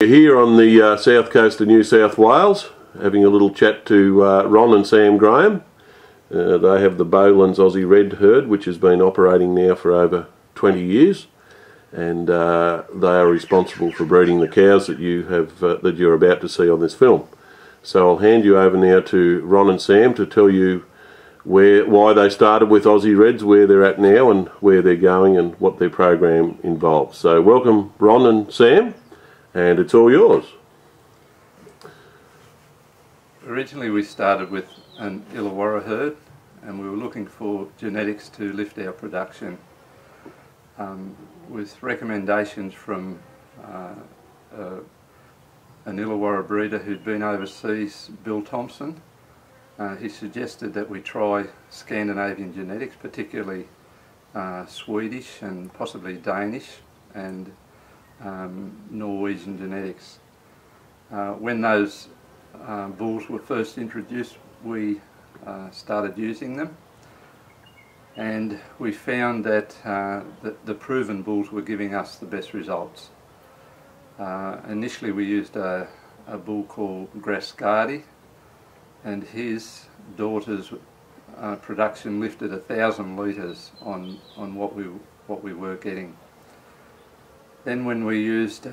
We're here on the south coast of New South Wales, having a little chat to Ron and Sam Graham. They have the Beauland's Aussie Red herd, which has been operating now for over 20 years, and they are responsible for breeding the cows that you're about to see on this film. So I'll hand you over now to Ron and Sam to tell you why they started with Aussie Reds, where they're at now, and where they're going, and what their program involves. So welcome, Ron and Sam, and it's all yours. Originally we started with an Illawarra herd, and we were looking for genetics to lift our production. With recommendations from an Illawarra breeder who'd been overseas, Bill Thompson, he suggested that we try Scandinavian genetics, particularly Swedish and possibly Danish and Norwegian genetics. When those bulls were first introduced, we started using them, and we found that the proven bulls were giving us the best results. Initially we used a bull called Grasgardi, and his daughter's production lifted 1,000 litres on what we were getting. Then when we used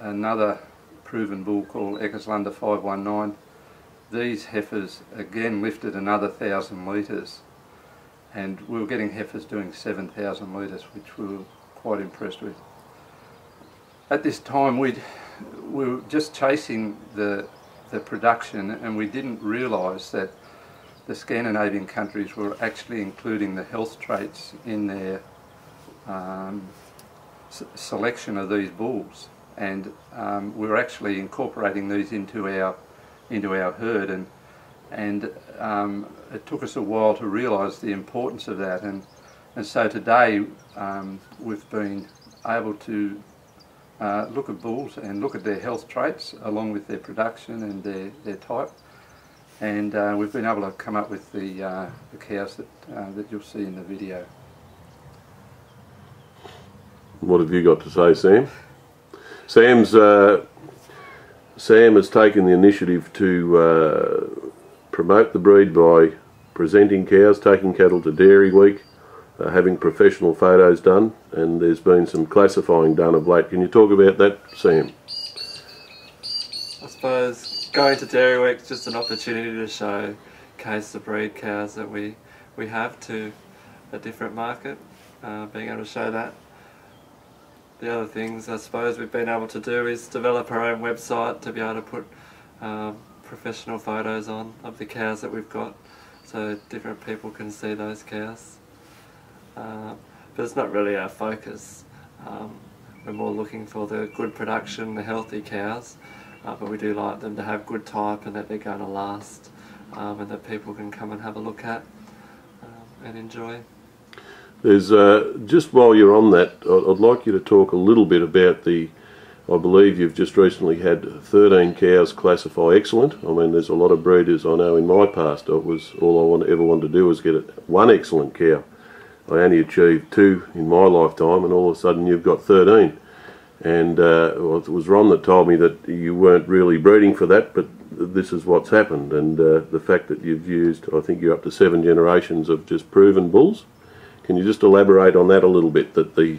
another proven bull called Eckerslander 519, these heifers again lifted another 1,000 litres, and we were getting heifers doing 7,000 litres, which we were quite impressed with. At this time we were just chasing the production, and we didn't realise that the Scandinavian countries were actually including the health traits in their selection of these bulls, and we were actually incorporating these into our herd, and it took us a while to realise the importance of that, and so today we've been able to look at bulls and look at their health traits along with their production and their type, and we've been able to come up with the cows that you'll see in the video. What have you got to say, Sam? Sam has taken the initiative to promote the breed by presenting cows, taking cattle to Dairy Week, having professional photos done, and there's been some classifying done of late. Can you talk about that, Sam? I suppose going to Dairy Week is just an opportunity to showcase the breed cows that we have to a different market, being able to show that. The other things I suppose we've been able to do is develop our own website to be able to put professional photos on of the cows that we've got, so different people can see those cows. But it's not really our focus. We're more looking for the good production, the healthy cows, but we do like them to have good type and that they're going to last, and that people can come and have a look at and enjoy. There's just while you're on that, I'd like you to talk a little bit about I believe you've just recently had 13 cows classify excellent. I mean, there's a lot of breeders I know in my past, all I ever wanted to do was get one excellent cow. I only achieved 2 in my lifetime, and all of a sudden you've got 13. And well, it was Ron that told me that you weren't really breeding for that, but this is what's happened. And the fact that you've used, I think you're up to 7 generations of just proven bulls. Can you just elaborate on that a little bit? That the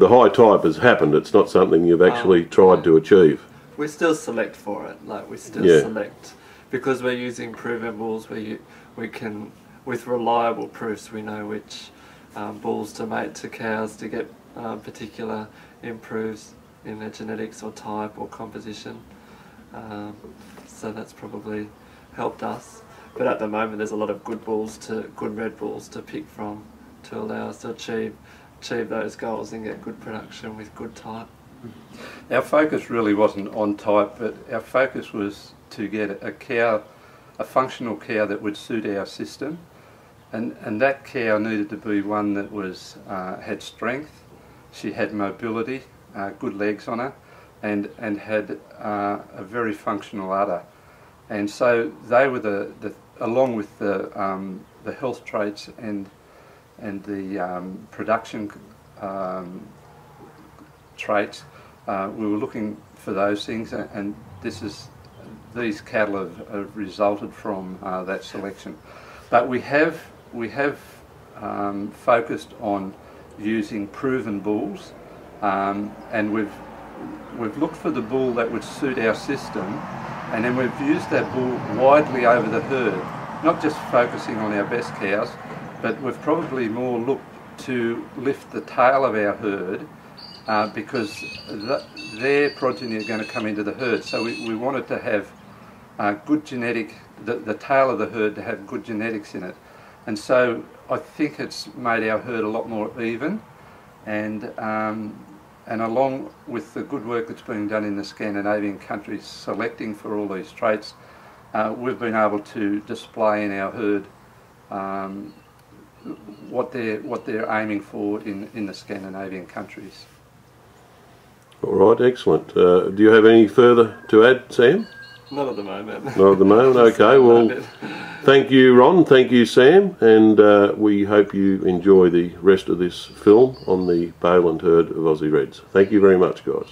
high type has happened. It's not something you've actually tried to achieve. We still select for it. Like we still select because we're using proven bulls. We can, with reliable proofs, we know which bulls to mate to cows to get particular improves in their genetics or type or composition. So that's probably helped us. But at the moment there's a lot of good red bulls to pick from to allow us to achieve those goals and get good production with good type. Our focus really wasn't on type, but our focus was to get a functional cow that would suit our system, and that cow needed to be one that had strength, she had mobility, good legs on her, and had a very functional udder. And so they were along with the health traits and the production traits, we were looking for those things, and these cattle have resulted from that selection. But we have focused on using proven bulls, and we've looked for the bull that would suit our system, and then we've used that bull widely over the herd, not just focusing on our best cows, but we've probably more looked to lift the tail of our herd, because their progeny are going to come into the herd. So we wanted to have good genetic, the tail of the herd to have good genetics in it. And so I think it's made our herd a lot more even, and along with the good work that's being done in the Scandinavian countries selecting for all these traits, we've been able to display in our herd what they're aiming for in the Scandinavian countries. All right, excellent. Do you have any further to add, Sam? Not at the moment. Not at the moment. Okay, well, thank you, Ron. Thank you, Sam, and we hope you enjoy the rest of this film on the Beauland herd of Aussie Reds. Thank you very much, guys.